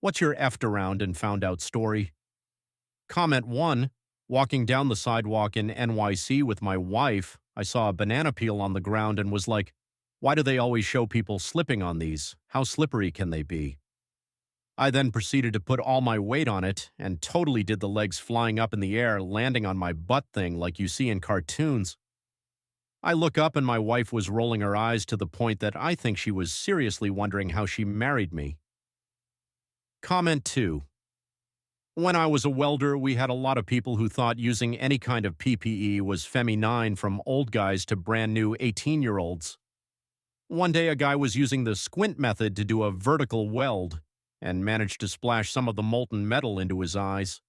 What's your effed around and found out story? Comment 1. Walking down the sidewalk in NYC with my wife, I saw a banana peel on the ground and was like, why do they always show people slipping on these? How slippery can they be? I then proceeded to put all my weight on it and totally did the legs flying up in the air, landing on my butt thing like you see in cartoons. I look up and my wife was rolling her eyes to the point that I think she was seriously wondering how she married me. Comment 2. When I was a welder, we had a lot of people who thought using any kind of PPE was feminine, from old guys to brand new 18-year-olds. One day a guy was using the squint method to do a vertical weld and managed to splash some of the molten metal into his eyes.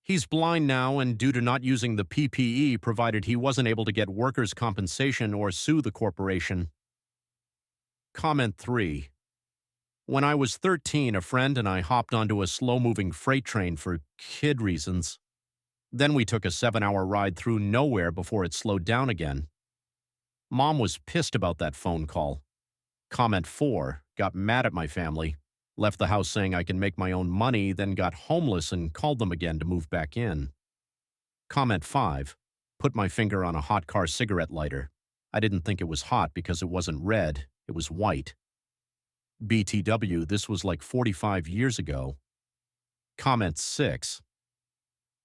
He's blind now, and due to not using the PPE, provided he wasn't able to get workers' compensation or sue the corporation. Comment 3. When I was 13, a friend and I hopped onto a slow-moving freight train for kid reasons. Then we took a 7-hour ride through nowhere before it slowed down again. Mom was pissed about that phone call. Comment 4. Got mad at my family. Left the house saying I can make my own money, then got homeless and called them again to move back in. Comment 5. Put my finger on a hot car cigarette lighter. I didn't think it was hot because it wasn't red, it was white. BTW, this was like 45 years ago. Comment 6.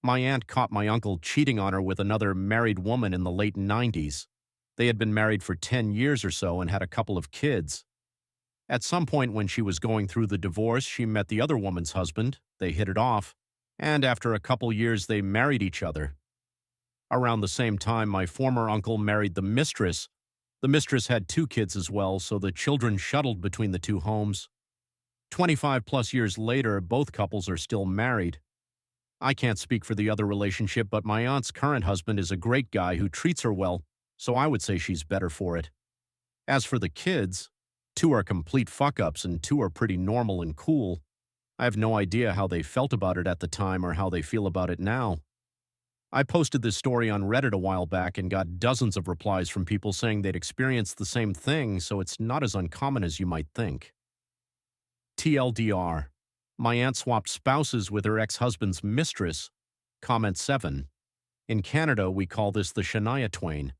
My aunt caught my uncle cheating on her with another married woman in the late 90s. They had been married for 10 years or so and had a couple of kids. At some point when she was going through the divorce, she met the other woman's husband, they hit it off, and after a couple years they married each other. Around the same time, my former uncle married the mistress. The mistress had 2 kids as well, so the children shuttled between the 2 homes. 25 plus years later, both couples are still married. I can't speak for the other relationship, but my aunt's current husband is a great guy who treats her well, so I would say she's better for it. As for the kids, 2 are complete fuck-ups and 2 are pretty normal and cool. I have no idea how they felt about it at the time or how they feel about it now. I posted this story on Reddit a while back and got dozens of replies from people saying they'd experienced the same thing, so it's not as uncommon as you might think. TLDR. My aunt swapped spouses with her ex-husband's mistress. Comment 7. In Canada, we call this the Shania Twain.